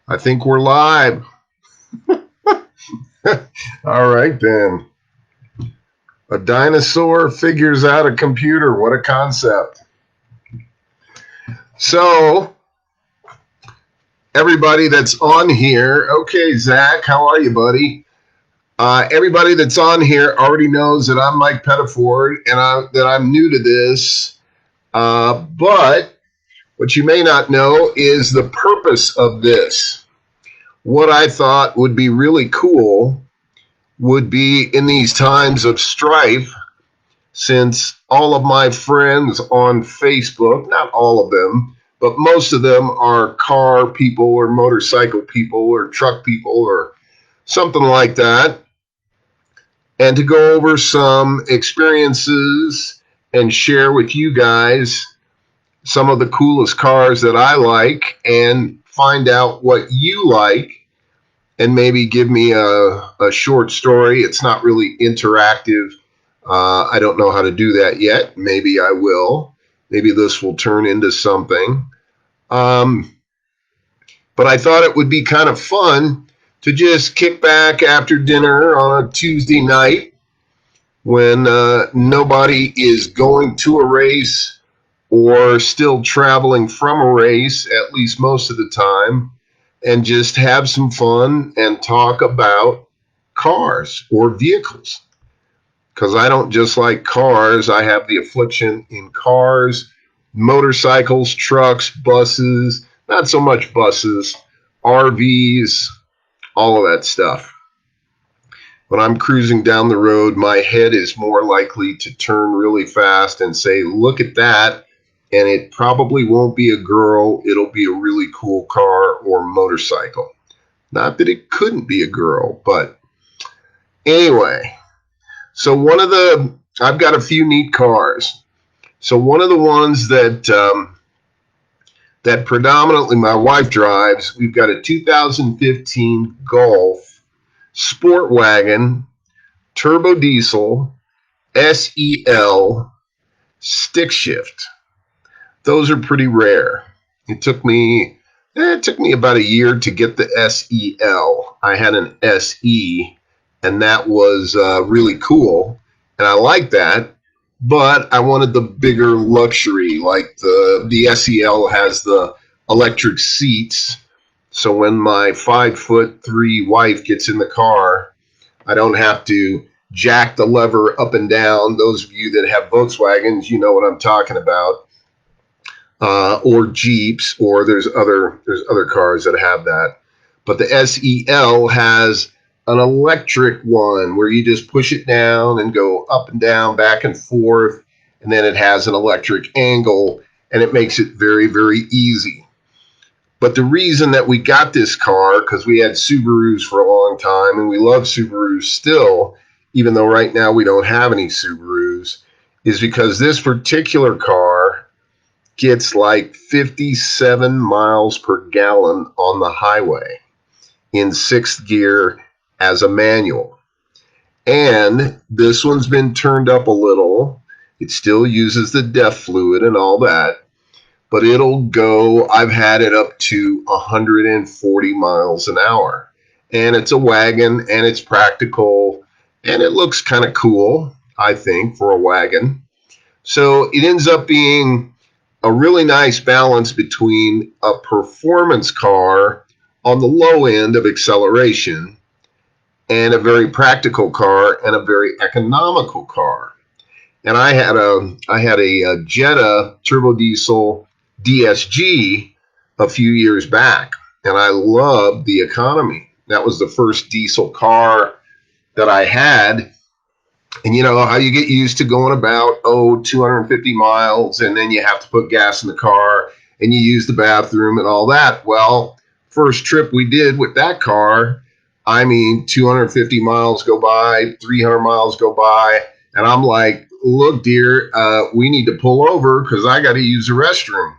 I think we're live. All right, then. A dinosaur figures out a computer. What a concept. So, everybody that's on here, okay, Zach, how are you, buddy? Everybody that's on here already knows that I'm Mike Pettiford and that I'm new to this. But what you may not know is the purpose of this. What I thought would be really cool would be in these times of strife, since all of my friends on Facebook, not all of them, but most of them are car people or motorcycle people or truck people or something like that, and to go over some experiences and share with you guys some of the coolest cars that I like and find out what you like and maybe give me a short story. It's not really interactive. I don't know how to do that yet. Maybe I will. Maybe this will turn into something. But I thought it would be kind of fun to just kick back after dinner on a Tuesday night when nobody is going to a race or still traveling from a race, at least most of the time, and just have some fun and talk about cars or vehicles. Because I don't just like cars. I have the affliction in cars, motorcycles, trucks, buses, not so much buses, RVs, all of that stuff. When I'm cruising down the road, my head is more likely to turn really fast and say, look at that. And it probably won't be a girl. It'll be a really cool car or motorcycle. Not that it couldn't be a girl, but anyway. So I've got a few neat cars. So one of the ones that predominantly my wife drives, we've got a 2015 Golf Sport Wagon, turbo diesel, SEL, stick shift. Those are pretty rare. It took me about a year to get the SEL. I had an SE, and that was really cool, and I liked that. But I wanted the bigger luxury, like the SEL has the electric seats. So when my 5'3" wife gets in the car, I don't have to jack the lever up and down. Those of you that have Volkswagens, you know what I'm talking about. Or Jeeps, or there's other cars that have that. But the SEL has an electric one where you just push it down and go up and down, back and forth, and then it has an electric angle, and it makes it very, very easy. But the reason that we got this car, because we had Subarus for a long time, and we love Subarus still, even though right now we don't have any Subarus, is because this particular car gets like 57 miles per gallon on the highway in sixth gear as a manual. And this one's been turned up a little. It still uses the DEF fluid and all that, but it'll go, I've had it up to 140 miles an hour. And it's a wagon, and it's practical, and it looks kind of cool, I think, for a wagon. So it ends up being a really nice balance between a performance car on the low end of acceleration and a very practical car and a very economical car. And I had a Jetta turbo diesel DSG a few years back, and I loved the economy. That was the first diesel car that I had. And you know how you get used to going about, 250 miles, and then you have to put gas in the car, and you use the bathroom and all that. Well, first trip we did with that car, 250 miles go by, 300 miles go by, and I'm like, look, dear, we need to pull over because I got to use the restroom.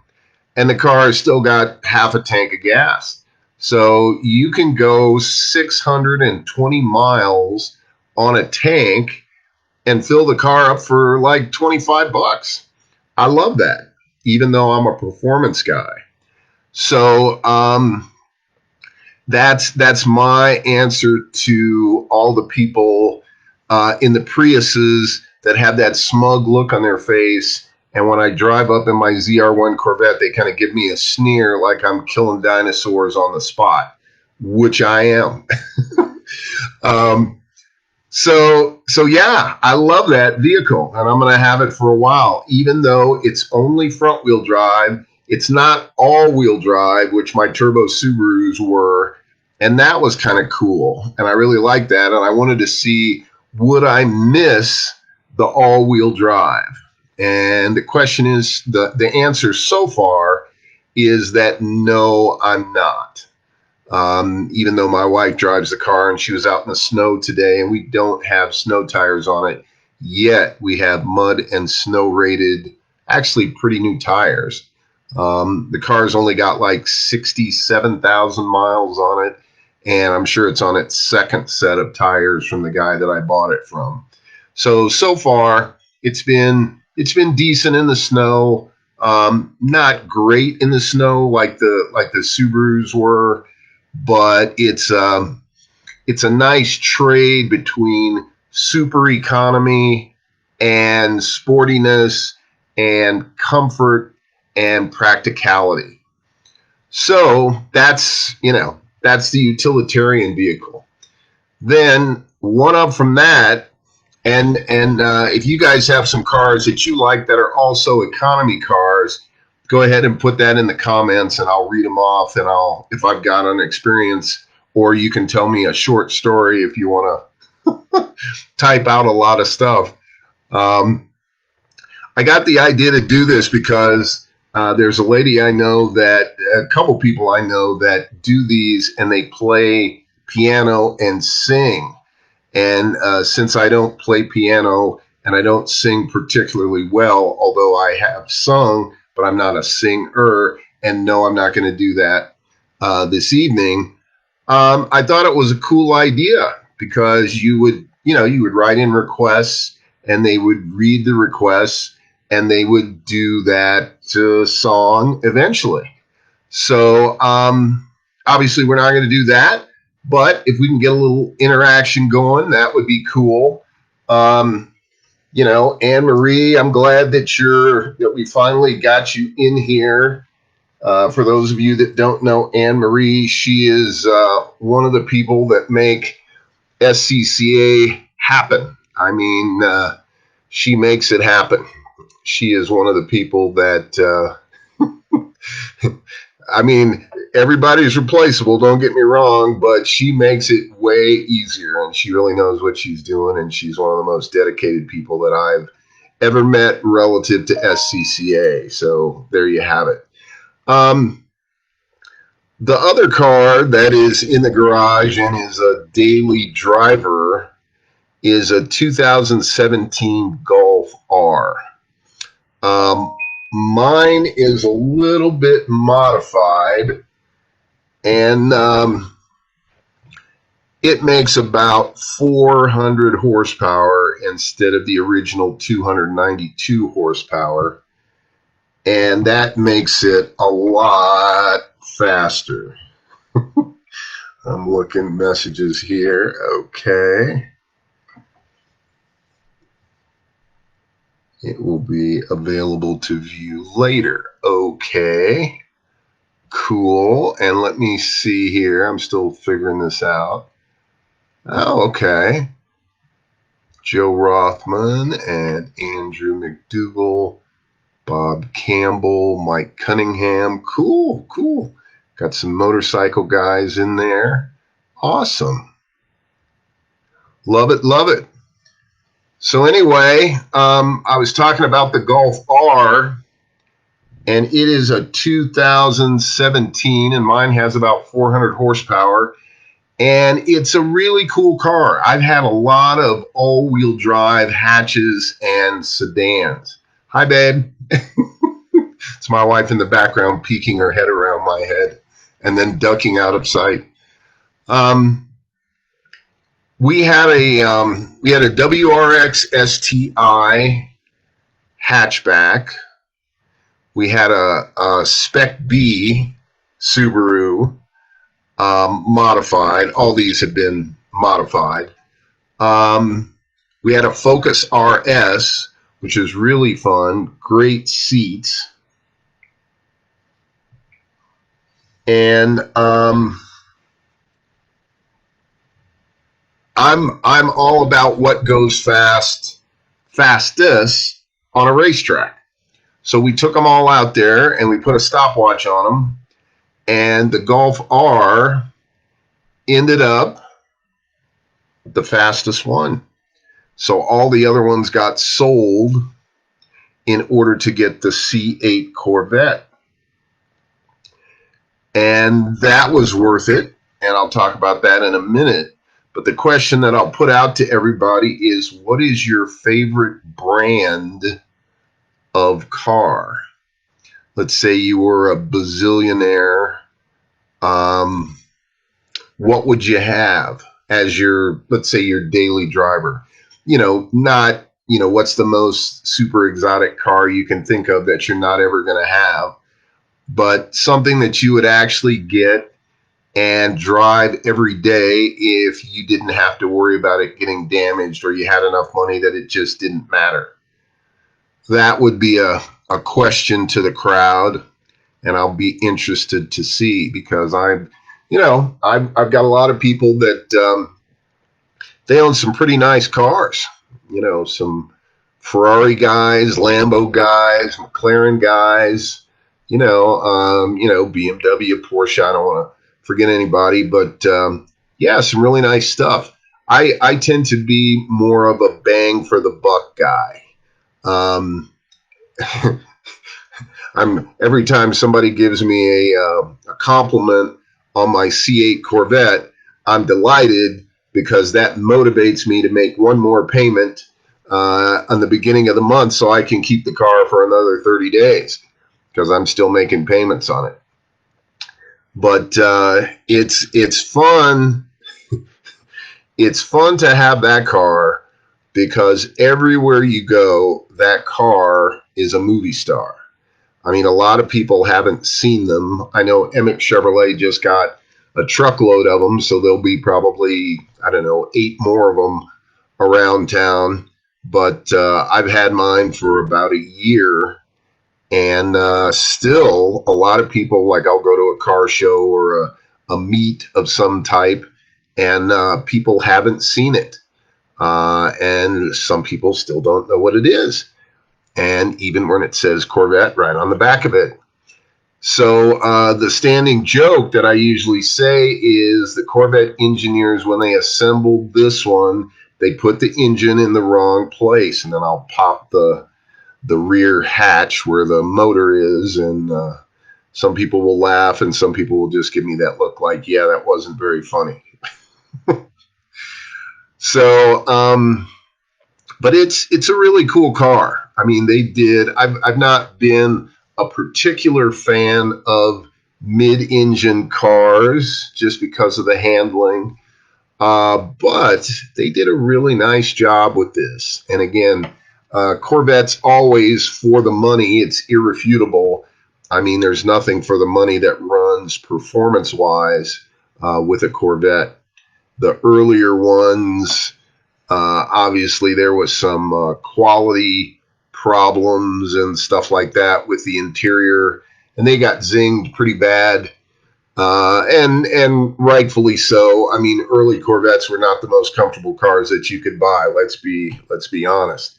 And the car has still got half a tank of gas. So you can go 620 miles on a tank and fill the car up for like $25. I love that, even though I'm a performance guy. So that's my answer to all the people in the Priuses that have that smug look on their face. And when I drive up in my ZR1 Corvette, they kind of give me a sneer like I'm killing dinosaurs on the spot, which I am. um, so yeah, I love that vehicle, and I'm going to have it for a while, even though it's only front wheel drive. It's not all wheel drive, which my turbo Subarus were, and that was kind of cool. And I really liked that, and I wanted to see, would I miss the all wheel drive? And the question is, the answer so far is that no, I'm not. Even though my wife drives the car and she was out in the snow today, and we don't have snow tires on it yet. We have mud and snow rated, actually pretty new tires. The car's only got like 67,000 miles on it, and I'm sure it's on its second set of tires from the guy that I bought it from. So far it's been decent in the snow. Not great in the snow like the Subarus were, but it's a nice trade between super economy and sportiness and comfort and practicality. So that's the utilitarian vehicle. Then one up from that, and if you guys have some cars that you like that are also economy cars, go ahead and put that in the comments, and I'll read them off, and if I've got an experience, or you can tell me a short story if you want to type out a lot of stuff. I got the idea to do this because there's a lady I know a couple people I know that do these, and they play piano and sing. And since I don't play piano and I don't sing particularly well, although I have sung, but I'm not a singer, and no, I'm not going to do that this evening. I thought it was a cool idea because you would write in requests, and they would read the requests, and they would do that song eventually. So obviously we're not going to do that, but if we can get a little interaction going, that would be cool. Anne Marie, I'm glad that we finally got you in here. For those of you that don't know Anne Marie, she is one of the people that make SCCA happen. I mean, she makes it happen. She is one of the people that, I mean, everybody's replaceable, don't get me wrong, but she makes it way easier, and she really knows what she's doing, and she's one of the most dedicated people that I've ever met relative to SCCA. So there you have it. The other car that is in the garage and is a daily driver is a 2017 Golf R. Mine is a little bit modified, and it makes about 400 horsepower instead of the original 292 horsepower, and that makes it a lot faster. I'm looking messages here. Okay. It will be available to view later. Okay. Cool. And let me see here. I'm still figuring this out. Oh, okay. Joe Rothman and Andrew McDougall, Bob Campbell, Mike Cunningham. Cool. Got some motorcycle guys in there. Awesome. Love it. So anyway, I was talking about the Golf R, and it is a 2017, and mine has about 400 horsepower, and it's a really cool car. I've had a lot of all-wheel drive hatches and sedans. Hi, babe. It's my wife in the background peeking her head around my head and then ducking out of sight. We had a WRX STI hatchback. We had a Spec B Subaru. modified. All these have been modified. We had a Focus RS, which is really fun. Great seats. And I'm all about what goes fastest on a racetrack. So we took them all out there and we put a stopwatch on them. And the Golf R ended up the fastest one. So all the other ones got sold in order to get the C8 Corvette. And that was worth it. And I'll talk about that in a minute. But the question that I'll put out to everybody is, what is your favorite brand of car? Let's say you were a bazillionaire. What would you have as your, let's say, your daily driver? Not, what's the most super exotic car you can think of that you're not ever going to have, but something that you would actually get and drive every day if you didn't have to worry about it getting damaged, or you had enough money that it just didn't matter. That would be a question to the crowd, and I'll be interested to see, because I've got a lot of people that they own some pretty nice cars. Some Ferrari guys, Lambo guys, McLaren guys. BMW, Porsche. I don't want to forget anybody, but yeah, some really nice stuff. I tend to be more of a bang for the buck guy. I'm every time somebody gives me a compliment on my C8 Corvette, I'm delighted, because that motivates me to make one more payment on the beginning of the month so I can keep the car for another 30 days, because I'm still making payments on it. But it's fun. It's fun to have that car, because everywhere you go, that car is a movie star. I mean, a lot of people haven't seen them. I know Emmett Chevrolet just got a truckload of them, so there'll be probably, 8 more of them around town. But I've had mine for about a year, and still a lot of people, like, I'll go to a car show or a meet of some type, and people haven't seen it. And some people still don't know what it is. And even when it says Corvette right on the back of it. So the standing joke that I usually say is, the Corvette engineers, when they assembled this one, they put the engine in the wrong place. And then I'll pop the rear hatch where the motor is, and some people will laugh, and some people will just give me that look like, yeah, that wasn't very funny. So, but it's a really cool car. I mean, I've not been a particular fan of mid-engine cars just because of the handling. But they did a really nice job with this. And again, Corvette's always for the money. It's irrefutable. I mean, there's nothing for the money that runs performance-wise with a Corvette. The earlier ones, obviously, there was some quality problems and stuff like that with the interior, and they got zinged pretty bad. And rightfully so. I mean, early Corvettes were not the most comfortable cars that you could buy. Let's be honest.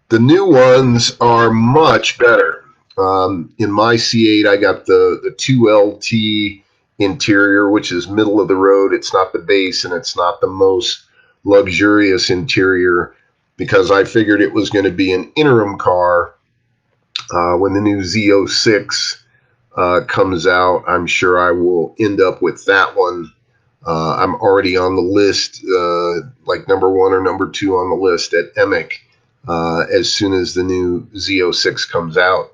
The new ones are much better. In my C8, I got the 2LT interior, which is middle of the road. It's not the base, and it's not the most luxurious interior, because I figured it was going to be an interim car. When the new Z06 comes out, I'm sure I will end up with that one. I'm already on the list, like number 1 or number 2 on the list at Emic, as soon as the new Z06 comes out.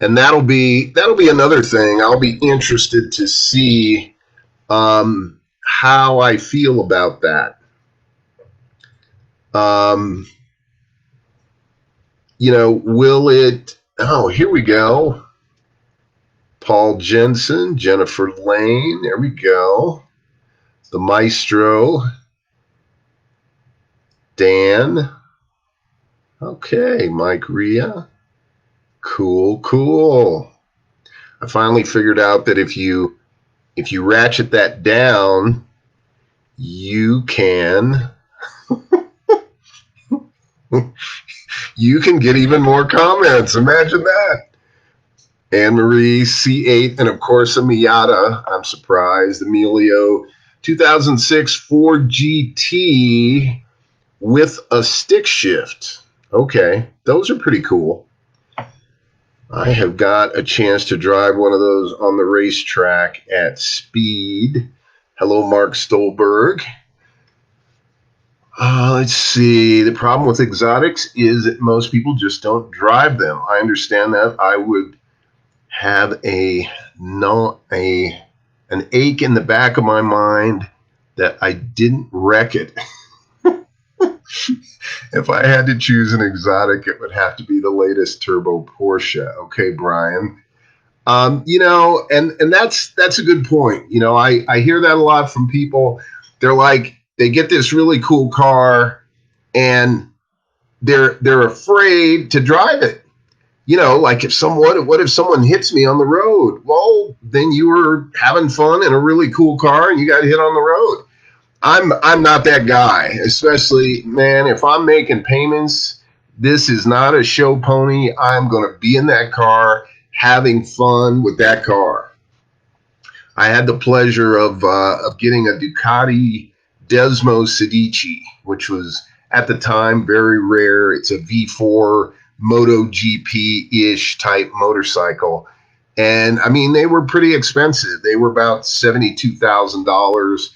And that'll be another thing. I'll be interested to see how I feel about that. Will it? Oh, here we go. Paul Jensen, Jennifer Lane. There we go. The Maestro. Dan. Okay, Mike Ria. Cool, cool. I finally figured out that if you ratchet that down, you can you can get even more comments. Imagine that. Anne-Marie, C8, and of course a Miata. I'm surprised. Emilio, 2006 Ford GT with a stick shift. Okay, those are pretty cool. I have got a chance to drive one of those on the racetrack at speed. Hello, Mark Stolberg. Let's see. The problem with exotics is that most people just don't drive them. I understand that. I would have an ache in the back of my mind that I didn't wreck it. If I had to choose an exotic, it would have to be the latest turbo Porsche. Okay, Brian. And that's a good point. I hear that a lot from people. They're like, they get this really cool car and they're afraid to drive it. Like what if someone hits me on the road? Well, then you were having fun in a really cool car and you got hit on the road. I'm not that guy, especially, man, if I'm making payments, this is not a show pony. I'm going to be in that car having fun with that car. I had the pleasure of getting a Ducati Desmo Sedici, which was at the time very rare. It's a V4 MotoGP-ish type motorcycle. And I mean, they were pretty expensive. They were about $72,000.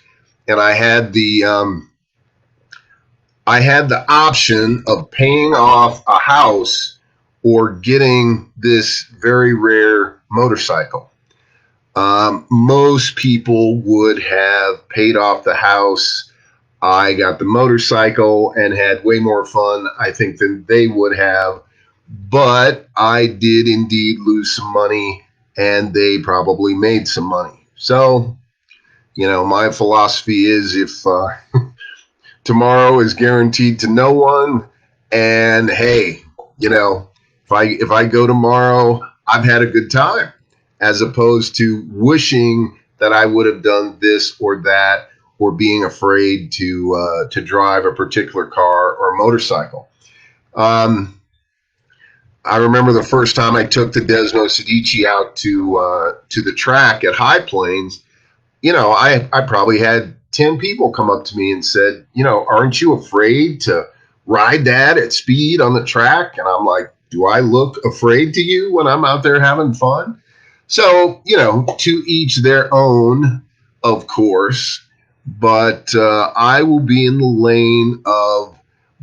And I had the option of paying off a house or getting this very rare motorcycle. Most people would have paid off the house. I got the motorcycle and had way more fun, I think, than they would have. But I did indeed lose some money, and they probably made some money. So, my philosophy is if tomorrow is guaranteed to no one, and hey, if I go tomorrow, I've had a good time, as opposed to wishing that I would have done this or that, or being afraid to drive a particular car or motorcycle. I remember the first time I took the Desmo Sedici out to the track at High Plains. I probably had 10 people come up to me and said, aren't you afraid to ride that at speed on the track? And I'm like, do I look afraid to you when I'm out there having fun? So, to each their own, of course. But I will be in the lane of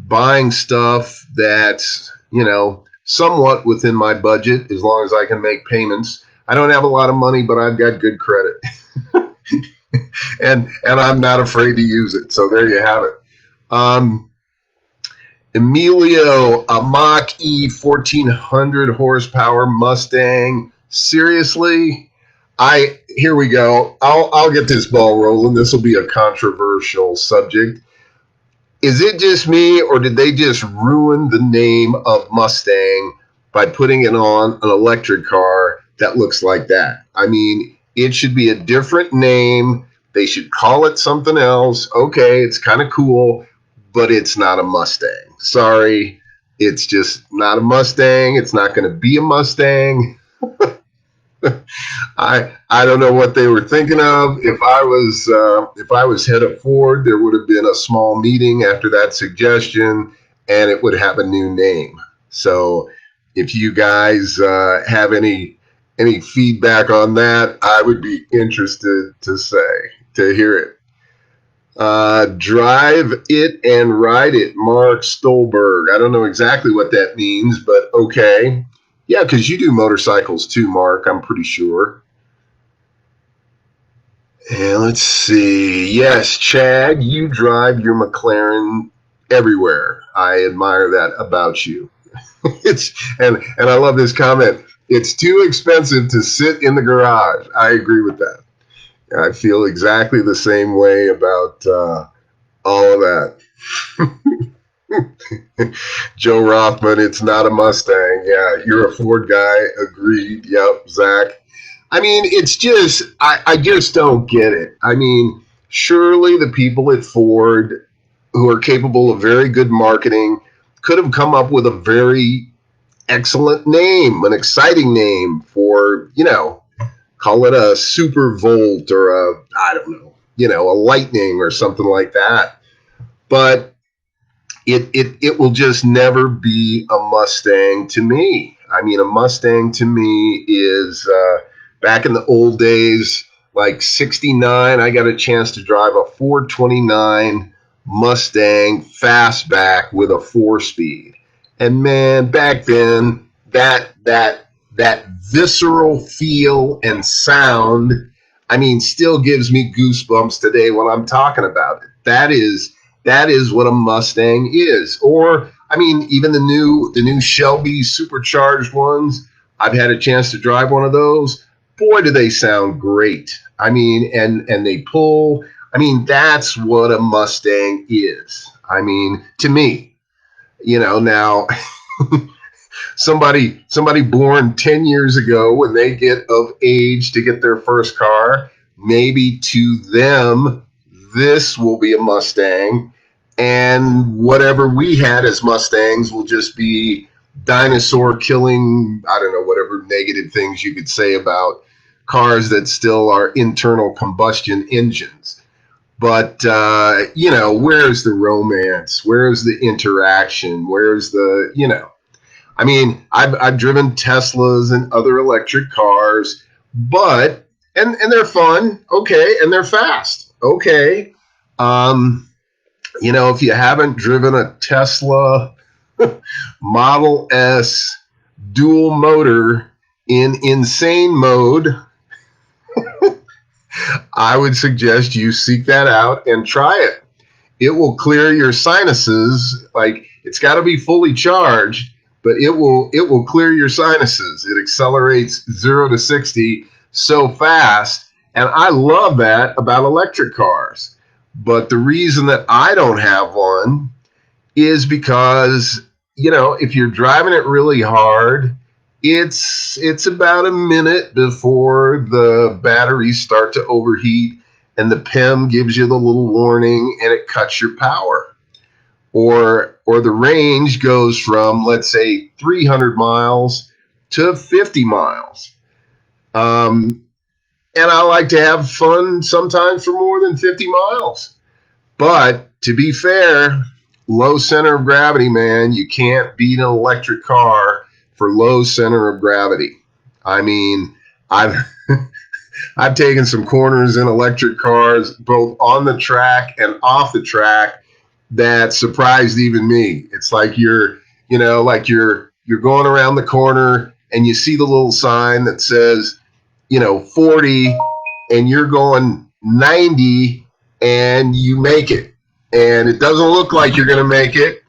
buying stuff that's, somewhat within my budget, as long as I can make payments. I don't have a lot of money, but I've got good credit. and I'm not afraid to use it. So there you have it. Emilio, a Mach-E 1400 horsepower Mustang. Seriously? Here we go. I'll get this ball rolling. This will be a controversial subject. Is it just me, or did they just ruin the name of Mustang by putting it on an electric car that looks like that? I mean, it should be a different name. They should call it something else. Okay, it's kind of cool, but it's not a Mustang. Sorry, it's just not a Mustang. It's not going to be a Mustang. I don't know what they were thinking of. If I was head of Ford, there would have been a small meeting after that suggestion, and it would have a new name. So, if you guys have any feedback on that, I would be interested to hear it. Drive it and ride it, Mark Stolberg. I don't know exactly what that means, but okay. Yeah, because you do motorcycles too, Mark, I'm pretty sure. And let's see. Yes, Chad, you drive your McLaren everywhere. I admire that about you. And I love this comment. It's too expensive to sit in the garage. I agree with that. I feel exactly the same way about all of that. Joe Rothman, it's not a Mustang. Yeah, you're a Ford guy. Agreed. Yep, Zach. I mean, it's just, I just don't get it. I mean, surely the people at Ford who are capable of very good marketing could have come up with a very excellent name, an exciting name for, call it a Super Volt or I don't know, a Lightning or something like that. But it will just never be a Mustang to me. I mean, a Mustang to me is back in the old days, like 69, I got a chance to drive a 429 Mustang fastback with a 4-speed. And man, back then, that visceral feel and sound, I mean, still gives me goosebumps today when I'm talking about it. That is what a Mustang is. Or I mean, even the new Shelby supercharged ones. I've had a chance to drive one of those. Boy, do they sound great. I mean, and they pull. I mean, that's what a Mustang is. I mean, to me, now somebody born 10 years ago, when they get of age to get their first car, maybe to them this will be a Mustang, and whatever we had as Mustangs will just be dinosaur killing, I don't know, whatever negative things you could say about cars that still are internal combustion engines. But where's the romance? Where's the interaction? Where's the I mean, I've driven Teslas and other electric cars, but and they're fun, okay, and they're fast, okay. If you haven't driven a Tesla Model S dual motor in insane mode, I would suggest you seek that out and try it. It will clear your sinuses. Like, it's got to be fully charged, but it will clear your sinuses. It accelerates 0 to 60 so fast, and I love that about electric cars. But the reason that I don't have one is because, if you're driving it really hard, it's about a minute before the batteries start to overheat and the PEM gives you the little warning and it cuts your power. Or the range goes from, let's say, 300 miles to 50 miles. And I like to have fun sometimes for more than 50 miles. But to be fair, low center of gravity, man, you can't beat an electric car for low center of gravity. I mean, I've I've taken some corners in electric cars, both on the track and off the track, that surprised even me. It's like you're going around the corner and you see the little sign that says, 40, and you're going 90 and you make it. And it doesn't look like you're going to make it,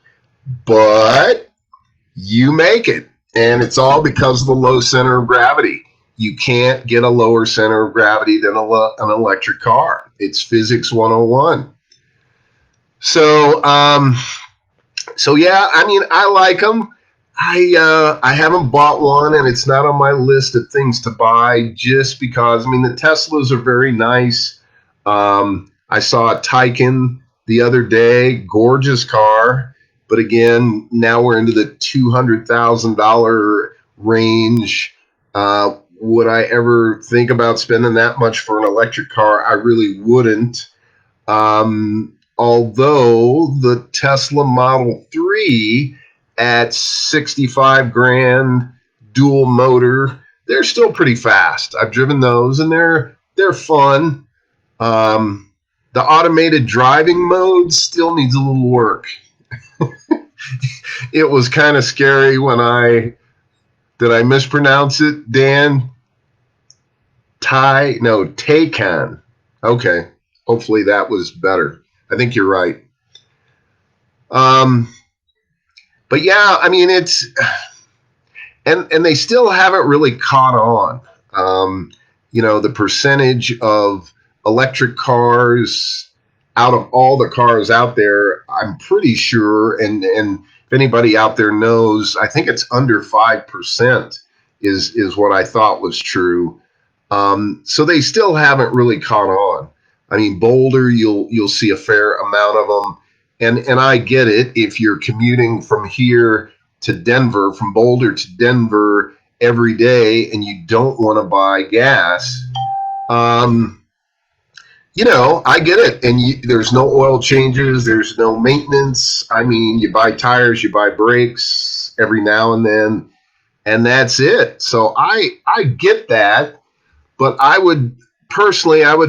but you make it. And it's all because of the low center of gravity. You can't get a lower center of gravity than an electric car. It's physics 101. So, yeah, I mean, I like them. I haven't bought one, and it's not on my list of things to buy just because, I mean, the Teslas are very nice. I saw a Taycan the other day, gorgeous car, but again, now we're into the $200,000 range. Would I ever think about spending that much for an electric car? I really wouldn't. Although the Tesla Model 3 at 65 grand dual motor, they're still pretty fast. I've driven those and they're fun. The automated driving mode still needs a little work. It was kind of scary when did I mispronounce it, Dan? Taycan. Okay. Hopefully that was better. I think you're right. But yeah, I mean, and they still haven't really caught on. The percentage of electric cars out of all the cars out there, I'm pretty sure, and if anybody out there knows, I think it's under 5% is what I thought was true. So they still haven't really caught on. I mean, Boulder, you'll see a fair amount of them, and I get it. If you're commuting from here to Denver, from Boulder to Denver every day, and you don't want to buy gas, I get it. And there's no oil changes, there's no maintenance. I mean, you buy tires, you buy brakes every now and then, and that's it. So I get that, but I would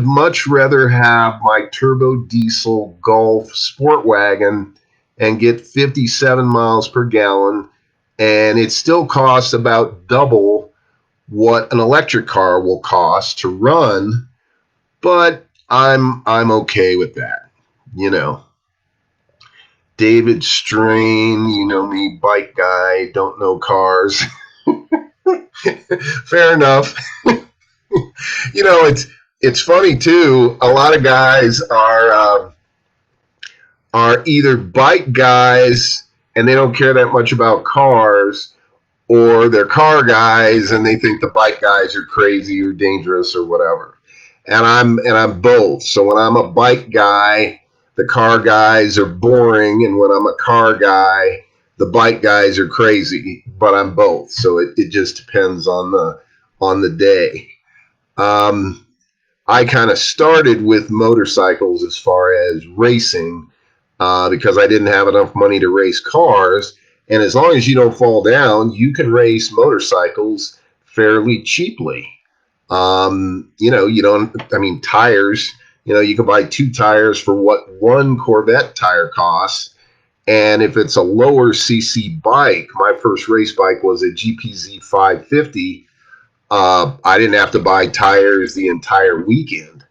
much rather have my turbo diesel Golf sport wagon and get 57 miles per gallon, and it still costs about double what an electric car will cost to run, but I'm okay with that. David Strain, you know me, bike guy, don't know cars. Fair enough. It's funny too. A lot of guys are either bike guys and they don't care that much about cars, or they're car guys and they think the bike guys are crazy or dangerous or whatever. And I'm both. So when I'm a bike guy, the car guys are boring, and when I'm a car guy, the bike guys are crazy. But I'm both. So it just depends on the day. I kind of started with motorcycles as far as racing, because I didn't have enough money to race cars. And as long as you don't fall down, you can race motorcycles fairly cheaply. Tires, you can buy 2 tires for what 1 Corvette tire costs. And if it's a lower CC bike, my first race bike was a GPZ 550. I didn't have to buy tires the entire weekend.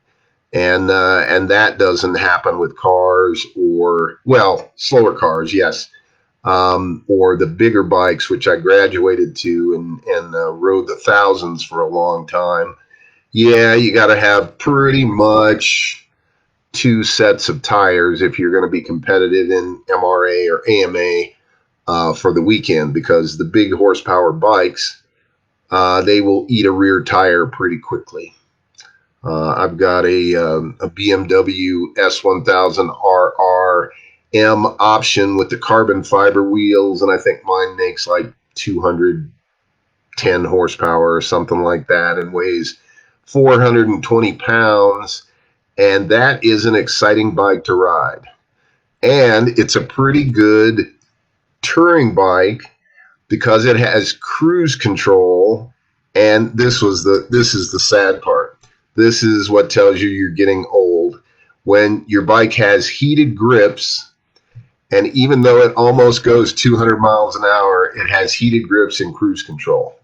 And that doesn't happen with cars, or, well, slower cars, yes. Or the bigger bikes, which I graduated to and rode the thousands for a long time. Yeah, you got to have pretty much 2 sets of tires if you're going to be competitive in MRA or AMA for the weekend, because the big horsepower bikes, they will eat a rear tire pretty quickly. I've got a BMW S1000RR M option with the carbon fiber wheels, and I think mine makes like 210 horsepower or something like that, and weighs 420 pounds, and that is an exciting bike to ride. And it's a pretty good touring bike because it has cruise control, and this is the sad part. This is what tells you you're getting old. When your bike has heated grips, and even though it almost goes 200 miles an hour, it has heated grips and cruise control.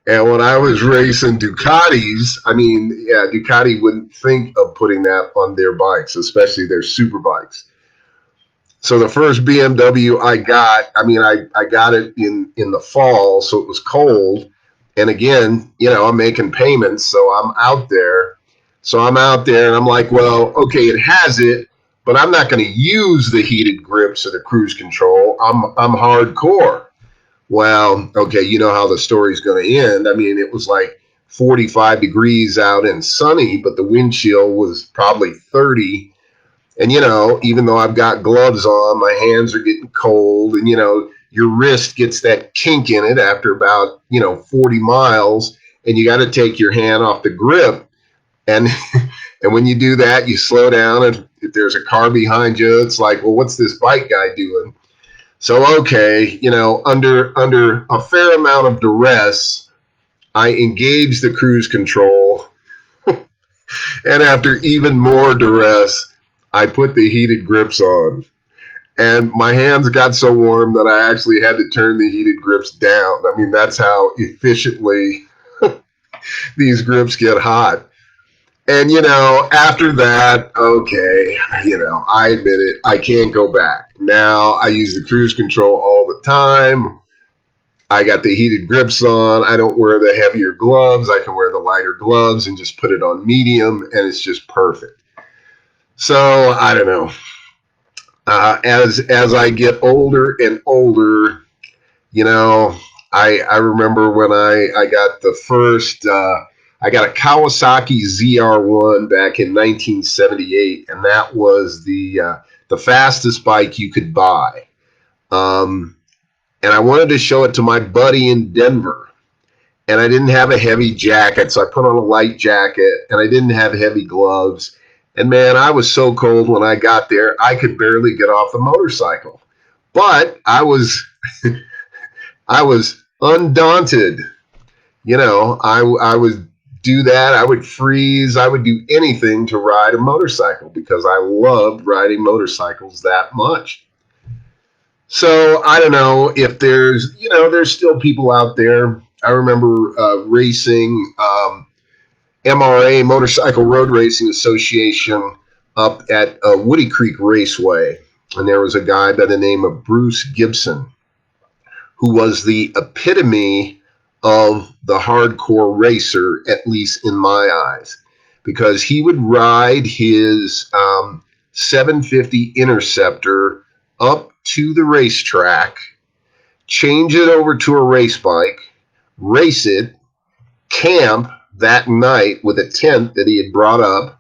And when I was racing Ducatis, Ducati wouldn't think of putting that on their bikes, especially their super bikes. So the first BMW I got, I got it in the fall, so it was cold. And again, I'm making payments, so I'm out there. And I'm like, well, okay, it has it, but I'm not going to use the heated grips or the cruise control. I'm hardcore. Well, okay, you know how the story's going to end. It was like 45 degrees out and sunny, but the wind chill was probably 30. And, even though I've got gloves on, my hands are getting cold, and, your wrist gets that kink in it after about, 40 miles, and you got to take your hand off the grip. And and when you do that, you slow down, and if there's a car behind you, it's like, well, what's this bike guy doing? So, okay, under a fair amount of duress, I engage the cruise control. And after even more duress, I put the heated grips on. And my hands got so warm that I actually had to turn the heated grips down. That's how efficiently these grips get hot. And, after that, okay, I admit it, I can't go back. Now I use the cruise control all the foot time. I got the heated grips on. I don't wear the heavier gloves. I can wear the lighter gloves and just put it on medium, and it's just perfect. So I don't know. As I get older and older, you know, I remember when I got the first. I got a Kawasaki ZR1 back in 1978, and that was the fastest bike you could buy. And I wanted to show it to my buddy in Denver. And I didn't have a heavy jacket, so I put on a light jacket, and I didn't have heavy gloves. And man, I was so cold when I got there, I could barely get off the motorcycle. But I was I was undaunted. You know, I would do that. I would freeze. I would do anything to ride a motorcycle because I loved riding motorcycles that much. So I don't know if there's still people out there. I remember racing MRA, Motorcycle Road Racing Association, up at Woody Creek Raceway. And there was a guy by the name of Bruce Gibson, who was the epitome of the hardcore racer, at least in my eyes, because he would ride his 750 Interceptor up to the racetrack, change it over to a race bike, race it, camp that night with a tent that he had brought up,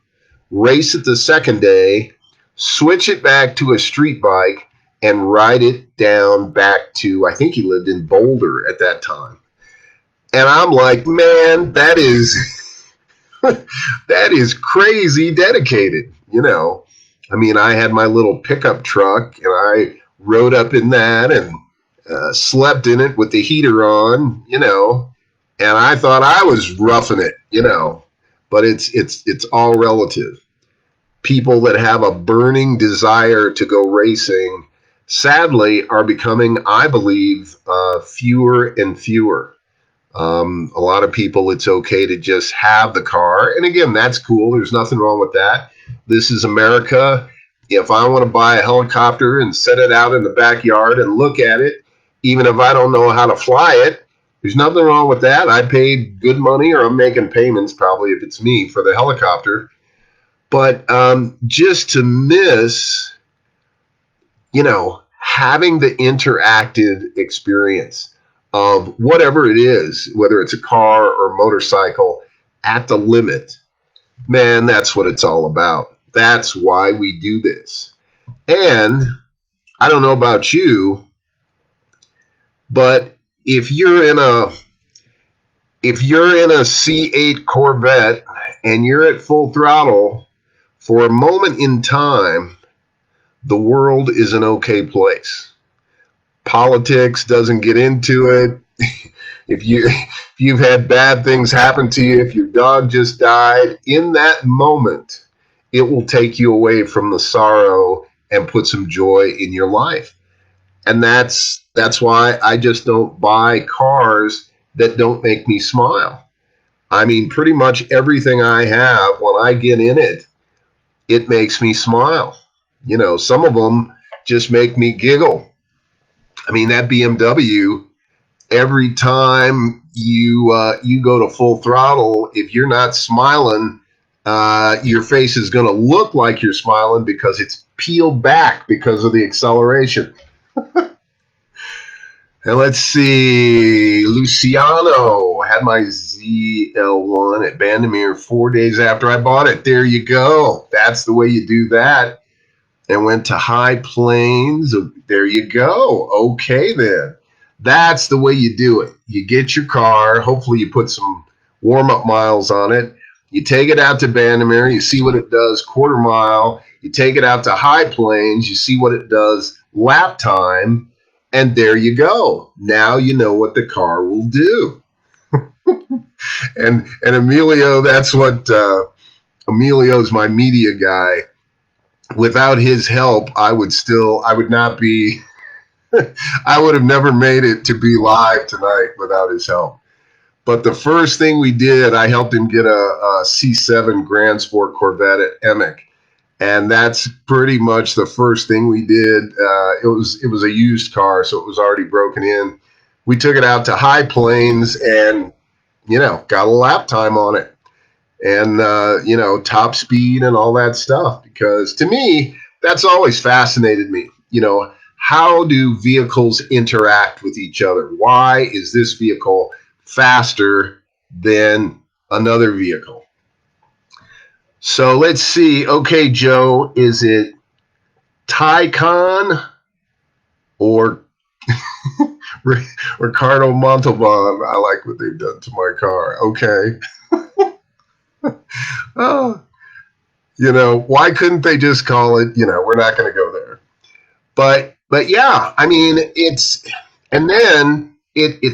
race it the second day, switch it back to a street bike, and ride it down back to, I think he lived in Boulder at that time. And I'm like, man, that is that is crazy dedicated, you know. I mean, I had my little pickup truck, and I rode up in that and slept in it with the heater on, you know, and I thought I was roughing it, you know, but it's all relative. People that have a burning desire to go racing, sadly, are becoming, I believe, fewer and fewer. A lot of people, it's okay to just have the car. And again, that's cool. There's nothing wrong with that. This is America. If I want to buy a helicopter and set it out in the backyard and look at it, even if I don't know how to fly it, there's nothing wrong with that. I paid good money, or I'm making payments probably if it's me, for the helicopter. But just to miss, you know, having the interactive experience of whatever it is, whether it's a car or motorcycle, at the limit, man, that's what it's all about. That's why we do this. And I don't know about you, but if you're in a C8 Corvette and you're at full throttle, for a moment in time, the world is an okay place. Politics doesn't get into it. If you've had bad things happen to you, if your dog just died, in that moment, it will take you away from the sorrow and put some joy in your life. And that's why I just don't buy cars that don't make me smile. I mean, pretty much everything I have, when I get in it, it makes me smile. You know, some of them just make me giggle. I mean, that BMW, every time you go to full throttle, if you're not smiling, your face is going to look like you're smiling because it's peeled back because of the acceleration. And let's see, Luciano had my ZL1 at Bandimere 4 days after I bought it. There you go. That's the way you do that. And went to High Plains. There you go. Okay, then. That's the way you do it. You get your car. Hopefully you put some warm-up miles on it. You take it out to Bandimere. You see what it does quarter mile. You take it out to High Plains. You see what it does lap time. And there you go. Now you know what the car will do. and Emilio, that's what Emilio's my media guy. Without his help, I would not be, I would have never made it to be live tonight without his help. But the first thing we did, I helped him get a C7 Grand Sport Corvette at Emick. And that's pretty much the first thing we did. It was a used car, so it was already broken in. We took it out to High Plains and, got a lap time on it, and top speed and all that stuff, because to me that's always fascinated me. How do vehicles interact with each other? Why is this vehicle faster than another vehicle? So let's see. Okay, Joe, is it Taycan or Ricardo Montalban? I like what they've done to my car. Okay. Oh, why couldn't they just call it, we're not going to go there. But yeah, I mean, it's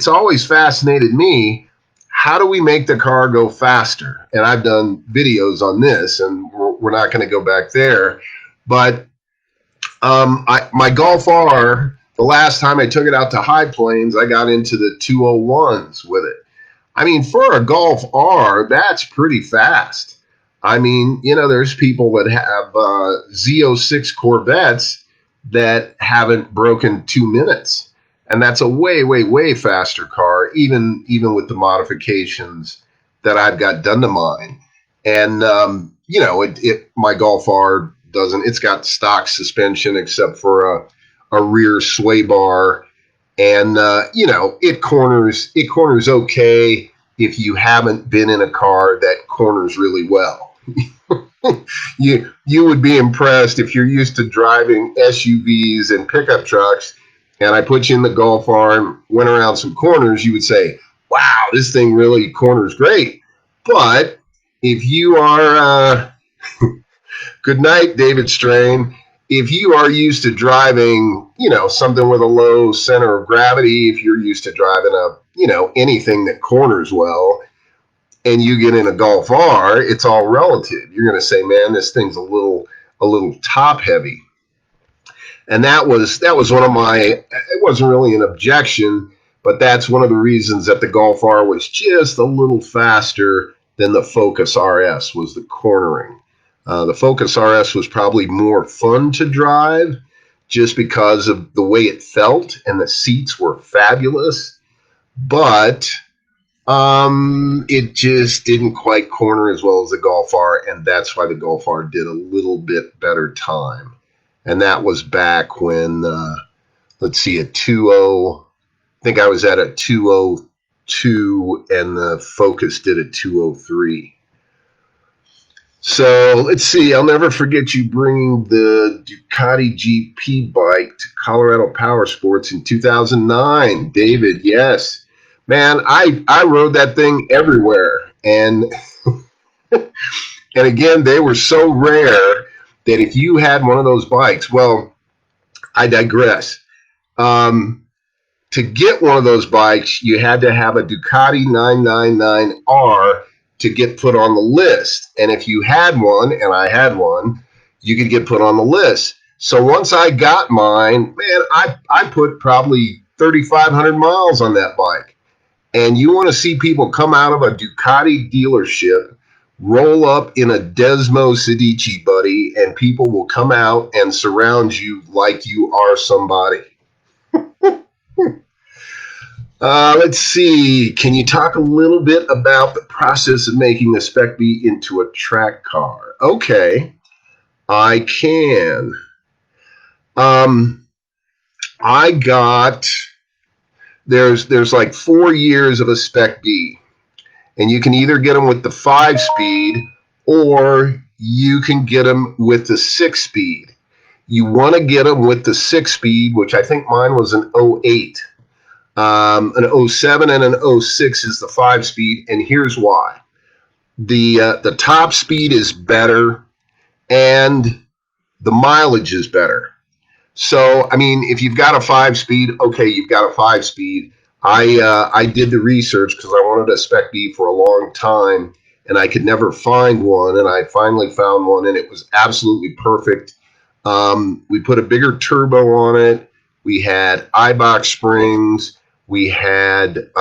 always fascinated me. How do we make the car go faster? And I've done videos on this, and we're not going to go back there. But my Golf R, the last time I took it out to High Plains, I got into the 201s with it. I mean, for a Golf R, that's pretty fast. I mean, there's people that have Z06 Corvettes that haven't broken 2 minutes. And that's a way, way, way faster car, even with the modifications that I've got done to mine. And, my Golf R doesn't, it's got stock suspension except for a rear sway bar. And, it corners okay if you haven't been in a car that corners really well. You would be impressed if you're used to driving SUVs and pickup trucks, and I put you in the Golf R and went around some corners, you would say, wow, this thing really corners great. But if you are, good night, David Strain, if you are used to driving, something with a low center of gravity, if you're used to driving anything that corners well, and you get in a Golf R, it's all relative. You're going to say, man, this thing's a little top heavy. And that was one of my, it wasn't really an objection, but that's one of the reasons that the Golf R was just a little faster than the Focus RS, was the cornering. The Focus RS was probably more fun to drive just because of the way it felt, and the seats were fabulous, but it just didn't quite corner as well as the Golf R, and that's why the Golf R did a little bit better time. And that was back when, let's see, I think I was at a 202, and the Focus did a 203. So let's see, I'll never forget you bringing the Ducati GP bike to Colorado Power Sports in 2009. David, yes. Man, I rode that thing everywhere. And and again, they were so rare that if you had one of those bikes, well, I digress. To get one of those bikes, you had to have a Ducati 999R to get put on the list. And if you had one, and I had one, you could get put on the list. So once I got mine, man, I put probably 3,500 miles on that bike. And you want to see people come out of a Ducati dealership, roll up in a Desmo Sedici, buddy, and people will come out and surround you like you are somebody. Let's see. Can you talk a little bit about the process of making the Spec B into a track car? Okay, I can. I got, there's like 4 years of a Spec B, and you can either get them with the 5-speed or you can get them with the 6-speed. You want to get them with the 6-speed, which I think mine was an 08. An 07 and an 06 is the 5-speed, and here's why. The top speed is better, and the mileage is better. So, I mean, if you've got a 5-speed, okay, you've got a 5-speed. I did the research because I wanted a Spec B for a long time, and I could never find one, and I finally found one, and it was absolutely perfect. We put a bigger turbo on it. We had iBox springs. We had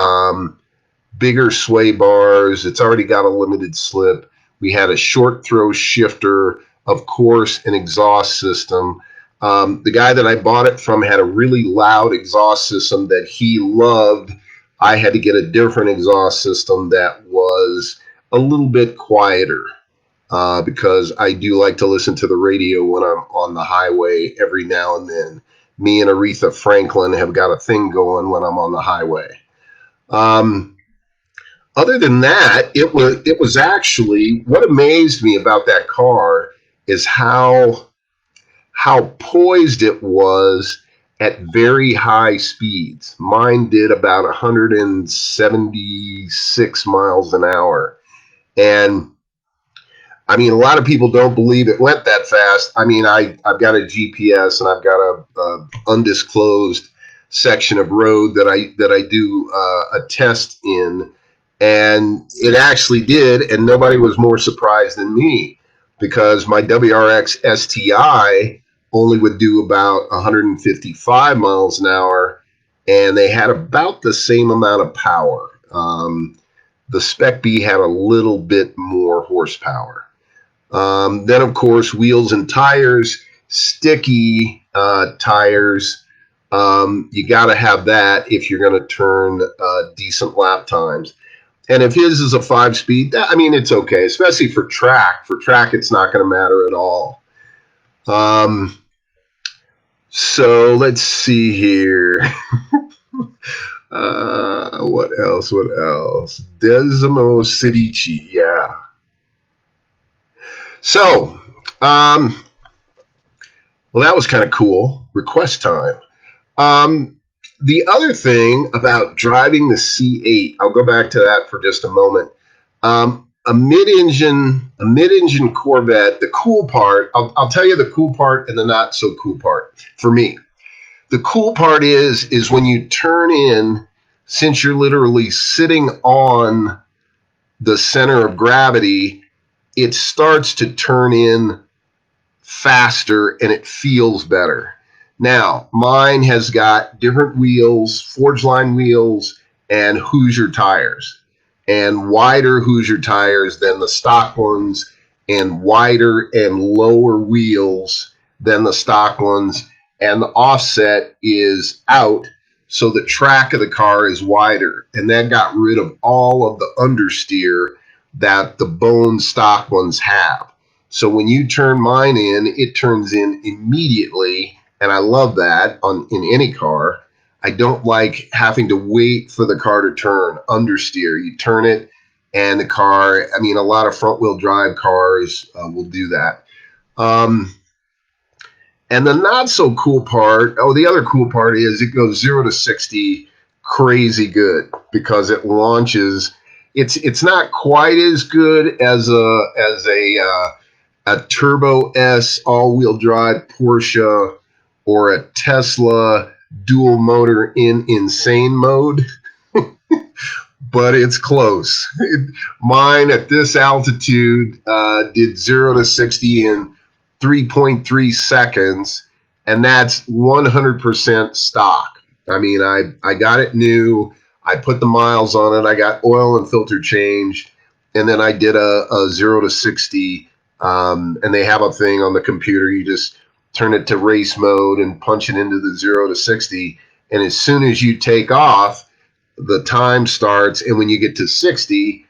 bigger sway bars. It's already got a limited slip. We had a short throw shifter, of course, an exhaust system. The guy that I bought it from had a really loud exhaust system that he loved. I had to get a different exhaust system that was a little bit quieter because I do like to listen to the radio when I'm on the highway every now and then. Me and Aretha Franklin have got a thing going when I'm on the highway. Um, Other than that, it was actually what amazed me about that car is how poised it was at very high speeds. Mine did about 176 miles an hour. And I mean, a lot of people don't believe it went that fast. I mean, I've got a GPS and I've got a undisclosed section of road that I do a test in, and it actually did, and nobody was more surprised than me because my WRX STI only would do about 155 miles an hour, and they had about the same amount of power. The Spec B had a little bit more horsepower. Then, of course, wheels and tires, sticky tires. You got to have that if you're going to turn decent lap times. And if his is a 5-speed, I mean, it's okay, especially for track. For track, it's not going to matter at all. So let's see here. What else? What else? Desmo City Chi, yeah. So, well, that was kind of cool. Request time. The other thing about driving the C8, I'll go back to that for just a moment. A mid-engine Corvette. The cool part, I'll tell you the cool part and the not so cool part for me. The cool part is when you turn in, since you're literally sitting on the center of gravity, it starts to turn in faster and it feels better. Now, mine has got different wheels, Forge Line wheels, and Hoosier tires, and wider Hoosier tires than the stock ones, and wider and lower wheels than the stock ones, and the offset is out, so the track of the car is wider, and that got rid of all of the understeer that the bone stock ones have. So when you turn mine in, it turns in immediately, and I love that in any car. I don't like having to wait for the car to turn, understeer. You turn it, and the car, I mean, a lot of front-wheel drive cars will do that. And the not so cool part, the other cool part is it goes 0 to 60 crazy good because it launches. It's not quite as good as a Turbo S all-wheel drive Porsche or a Tesla dual motor in insane mode, but it's close. Mine at this altitude did 0 to 60 in 3.3 seconds, and that's 100% stock. I mean, I got it new. I put the miles on it. I got oil and filter changed, and then I did a 0 to 60. And they have a thing on the computer. You just turn it to race mode and punch it into the 0 to 60. And as soon as you take off, the time starts. And when you get to 60,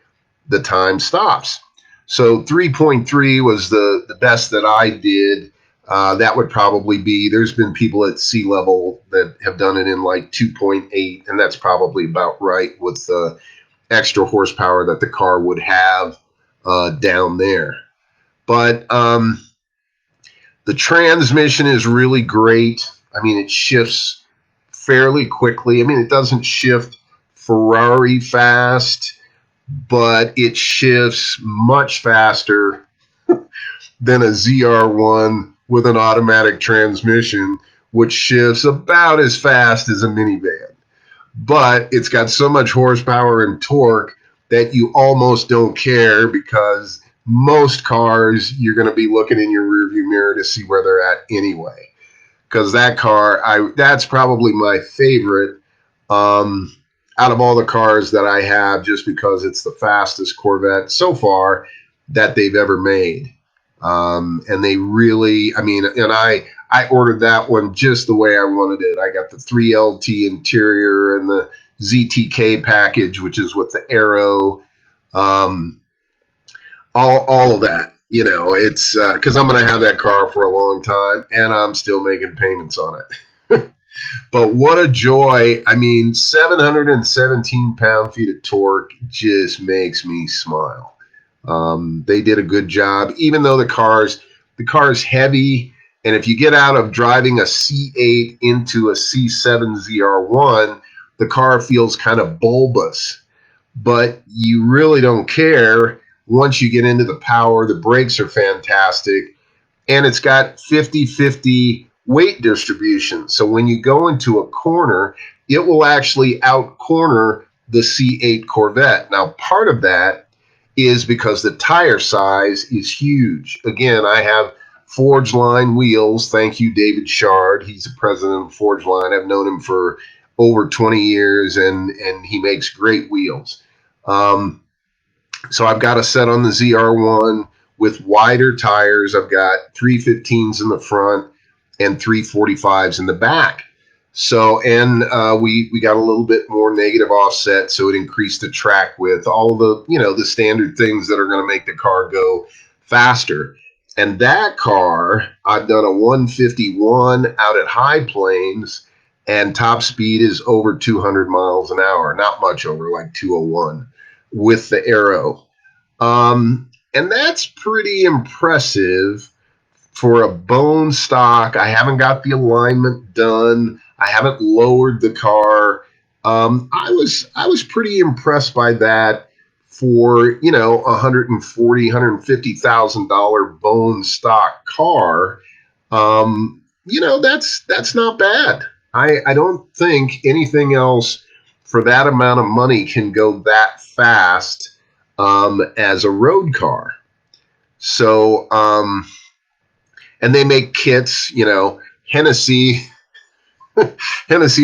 the time stops. So 3.3 was the best that I did. That would probably be, there's been people at sea level that have done it in like 2.8, and that's probably about right with the extra horsepower that the car would have down there. But the transmission is really great. I mean, it shifts fairly quickly. I mean, it doesn't shift Ferrari fast, but it shifts much faster than a ZR1 with an automatic transmission, which shifts about as fast as a minivan. But it's got so much horsepower and torque that you almost don't care because most cars you're going to be looking in your rearview mirror to see where they're at anyway. Because that car, that's probably my favorite out of all the cars that I have, just because it's the fastest Corvette so far that they've ever made. And they really, I mean, and I ordered that one just the way I wanted it. I got the 3LT interior and the ZTK package, which is with the Aero, um, all of that. You know, it's because I'm going to have that car for a long time, and I'm still making payments on it. But what a joy. I mean, 717 pound-feet of torque just makes me smile. They did a good job, even though the car's heavy. And if you get out of driving a C8 into a C7 ZR1, the car feels kind of bulbous. But you really don't care once you get into the power. The brakes are fantastic, and it's got 50-50 weight distribution. So when you go into a corner, it will actually out corner the C8 Corvette. Now, part of that is because the tire size is huge. Again, I have Forge Line wheels. Thank you, David Shard. He's the president of Forge Line. I've known him for over 20 years, and he makes great wheels. So I've got a set on the ZR1 with wider tires. I've got 315s in the front and 345s in the back. So, and we got a little bit more negative offset, so it increased the track width, all the, the standard things that are going to make the car go faster. And that car, I've done a 151 out at high plains, and top speed is over 200 miles an hour, not much over, like 201 with the Aero. And that's pretty impressive for a bone stock. I haven't got the alignment done. I haven't lowered the car. I was pretty impressed by that for, $150,000 bone stock car. That's not bad. I don't think anything else for that amount of money can go that fast as a road car. So, and they make kits, Hennessy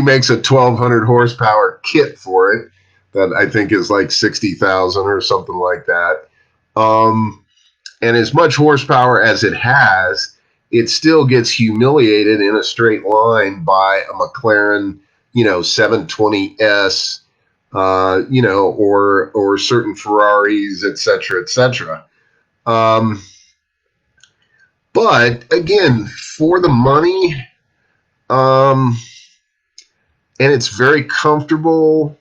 makes a 1,200 horsepower kit for it that I think is like 60,000 or something like that. And as much horsepower as it has, it still gets humiliated in a straight line by a McLaren, 720S, or certain Ferraris, et cetera, et cetera. But again, for the money, and it's very comfortable.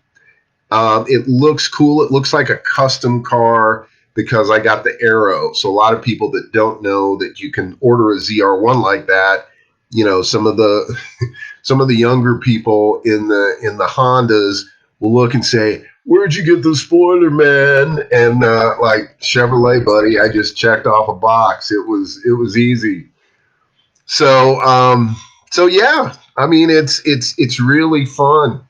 It looks cool. It looks like a custom car because I got the Aero. So a lot of people that don't know that you can order a ZR1 like that, some of the younger people in the Hondas will look and say, "Where'd you get the spoiler, man?" And like, Chevrolet, buddy, I just checked off a box. It was easy. So yeah, I mean, it's really fun.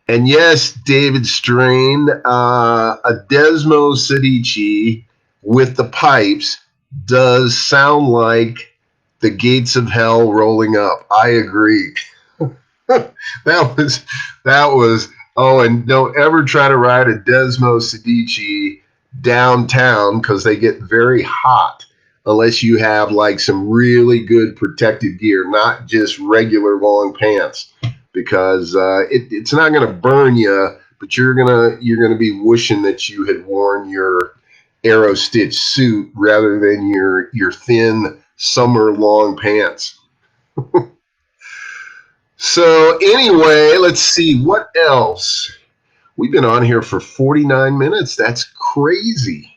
And yes, David Strain, a Desmo Sedici with the pipes does sound like the gates of hell rolling up. I agree. that was. Oh, and don't ever try to ride a Desmo Sedici downtown because they get very hot unless you have like some really good protective gear, not just regular long pants, because it's not going to burn you, but you're gonna be wishing that you had worn your Aero Stitch suit rather than your thin summer long pants. So anyway, let's see what else. We've been on here for 49 minutes. That's crazy.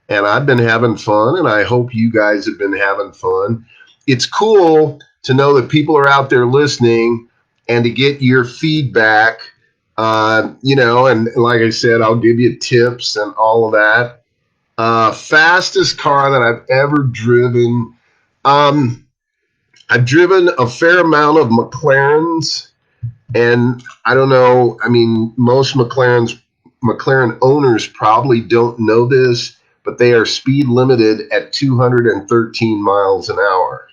And I've been having fun, and I hope you guys have been having fun. It's cool to know that people are out there listening and to get your feedback, and like I said, I'll give you tips and all of that. Fastest car that I've ever driven. I've driven a fair amount of McLarens, and I don't know. I mean, most McLaren owners probably don't know this, but they are speed limited at 213 miles an hour.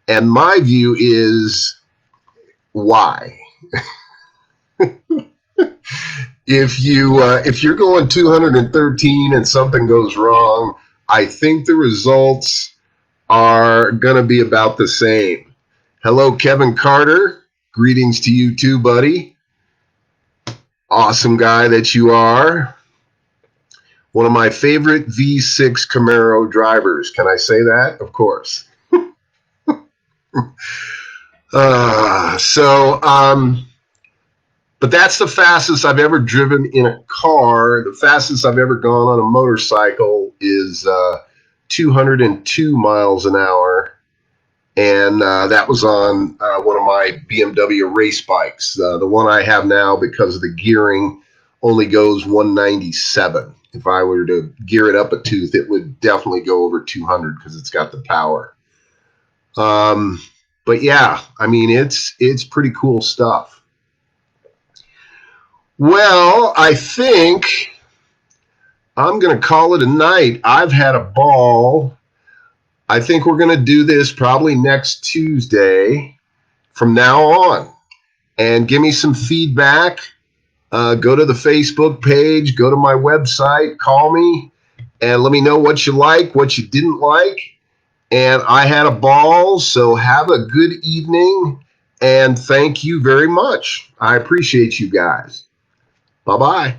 And my view is, why? If you're going 213 and something goes wrong, I think the results are going to be about the same. Hello, Kevin Carter. Greetings to you too, buddy. Awesome guy that you are. One of my favorite V6 Camaro drivers. Can I say that? Of course. But that's the fastest I've ever driven in a car. The fastest I've ever gone on a motorcycle is 202 miles an hour. And that was on one of my BMW race bikes. The one I have now, because of the gearing, only goes 197. If I were to gear it up a tooth, it would definitely go over 200 because it's got the power. But yeah, I mean, it's pretty cool stuff. Well, I think I'm going to call it a night. I've had a ball. I think we're going to do this probably next Tuesday from now on. And give me some feedback. Go to the Facebook page, go to my website, call me, and let me know what you like, what you didn't like. And I had a ball, so have a good evening, and thank you very much. I appreciate you guys. Bye-bye.